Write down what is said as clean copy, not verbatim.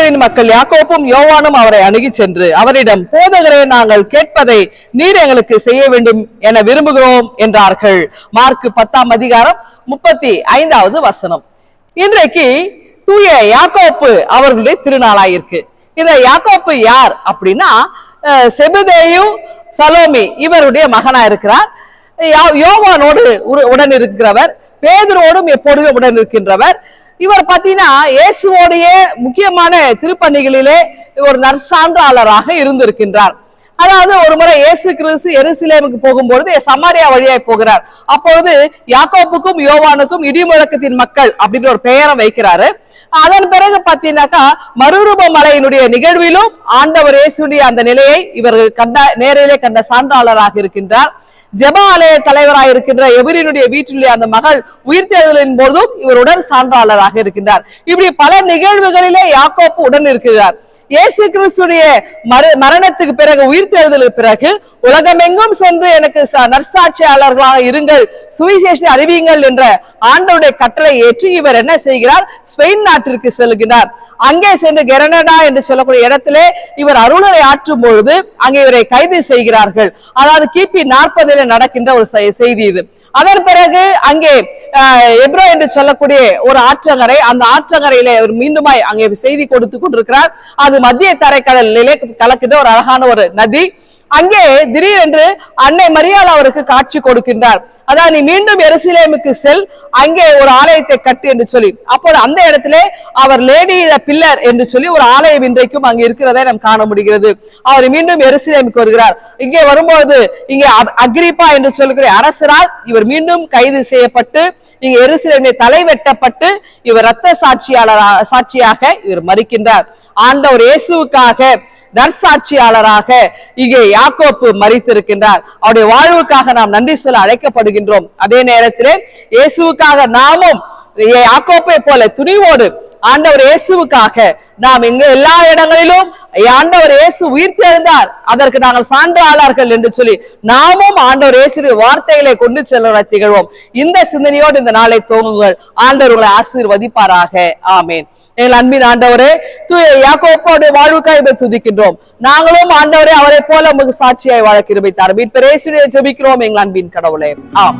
இஸ்ரவேலின் மக்கள் யாக்கோப்பும் யோவானும் அவரை அணுகி சென்று அவரிடம், போதகரே, நாங்கள் கேட்பதை நீர் எங்களுக்கு செய்ய வேண்டும் என விரும்புகிறோம் என்றார்கள். மார்க் 10ஆம் அதிகாரம் 35வது வசனம். இன்றைக்கு தூய யாக்கோப்பு அவர்களுடைய திருநாளாயிருக்கு. இந்த யாக்கோப்பு யார் அப்படின்னா, செபதேயு சலோமி இவருடைய மகனா இருக்கிறார். யோவானோடு உடன் இருக்கிறவர், பேதுருவோடும் எப்பொழுதும் உடன் இருக்கின்றவர். இவர் பாத்தீங்கன்னா இயேசுவோடைய முக்கியமான திருப்பணிகளிலே ஒரு நற்சான்றாளராக இருந்திருக்கின்றார். அதாவது ஒரு முறை இயேசு கிறிஸ்து எருசலேமுக்கு போகும்பொழுது சமாரியா வழியாய் போகிறார். அப்பொழுது யாக்கோப்புக்கும் யோவானுக்கும் இடிமுழக்கத்தின் மக்கள் அப்படின்ற ஒரு பெயரை வைக்கிறாரு. அதன் பிறகு பாத்தீங்கன்னாக்கா மறுரூப மலையினுடைய நிகழ்விலும் ஆண்டவர் இயேசுடைய அந்த நிலையை இவர்கள் நேரிலே கண்ட சான்றாளராக இருக்கின்றார். ஜெப ஆலய தலைவராக இருக்கின்ற எபிரினுடைய வீட்டிலே அந்த மகள் உயிர்த்தெழுதலின் போதும் இவருடன் சான்றாளராக இருக்கின்றார். இப்படி பல நிகழ்வுகளிலே யாக்கோப்பு உடன் இருக்கிறார். இயேசு கிறிஸ்துடைய மரணத்துக்கு பிறகு, உயிர்த்தெழுதலுக்கு பிறகு, உலகமெங்கும் சென்று எனக்கு நற்சாட்சியாளர்களாக இருங்கள், சுவிசேஷ அறிவியுங்கள் என்ற ஆண்டவருடைய கட்டளை ஏற்றி இவர் என்ன செய்கிறார்? ஸ்பெயின் நாட்டிற்கு செல்கிறார். அங்கே சென்று கெரனடா என்று சொல்லக்கூடிய இடத்திலே இவர் அருளரை ஆற்றும் பொழுது அங்கே இவரை கைது செய்கிறார்கள். அதாவது கிபி 40 நடக்கின்ற ஒரு செய்தி இது. அதன் பிறகு அங்கே எப்ரோ என்று சொல்லக்கூடிய ஒரு ஆற்றங்கரை, அந்த ஆற்றங்கரையிலே அவர் மீண்டுமாய் அங்கே செய்தி கொடுத்து கொண்டிருக்கிறார். அது மத்திய தரைக்கடலிலே கலக்கின்ற ஒரு அழகான ஒரு நதி. அங்கே திடீரென்று அன்னை மரியாள் அவருக்கு காட்சி கொடுக்கின்றார். அதாவது, நீ மீண்டும் எருசலேமுக்கு செல், அங்கே ஒரு ஆலயத்தை கட்டு என்று சொல்லி. அப்போது அந்த இடத்திலே அவர் லேடி பில்லர் என்று சொல்லி ஒரு ஆலயம் இன்றைக்கும் அங்கே இருக்கிறதை நாம் காண முடிகிறது. அவர் மீண்டும் எருசலேமுக்கு வருகிறார். இங்கே வரும்போது இங்கே அக்ரிப்பா என்று சொல்லுகிற அரசரால் இவர் மீண்டும் கைது செய்யப்பட்டு இங்க எருசலேமிலே தலை வெட்டப்பட்டு இவர் இரத்த சாட்சியாக இவர் மரிக்கின்றார். ஆண்டவர் இயேசுவுக்காக நற்சாட்சியாளராக இங்கே யாக்கோப்பு மரித்திருக்கின்றார். அவருடைய வாழ்வுக்காக நாம் நன்றி சொல்ல அழைக்கப்படுகின்றோம். அதே நேரத்திலே இயேசுவுக்காக நாமும் யாக்கோப்பை போல துணிவோடு ஆண்டவர் இயேசுவுக்காக நாம் இங்க எல்லா இடங்களிலும் ஆண்டவர் இயேசு உயிர்த்தெழுந்தார், அதற்கு நாங்கள் சான்றாளர்கள் என்று சொல்லி நாமும் ஆண்டவர் இயேசுடைய வார்த்தைகளை கொண்டு செல்ல திகழ்வோம். இந்த சிந்தனையோடு இந்த நாளை துவங்குங்கள். ஆண்டவர் உங்களை ஆசீர்வதிப்பாராக. ஆமேன். எங்கள் அன்பின் ஆண்டவரே, யாக்கோப்போடைய வாழ்வுக்காக துதிக்கின்றோம். நாங்களும் ஆண்டவரே அவரை போல உங்களுக்கு சாட்சியாய் வாழ கிருபை தாரும். மீட்பர் இயேசுவை ஜெபிக்கிறோம் எங்கள் அன்பின் கடவுளே. ஆம்.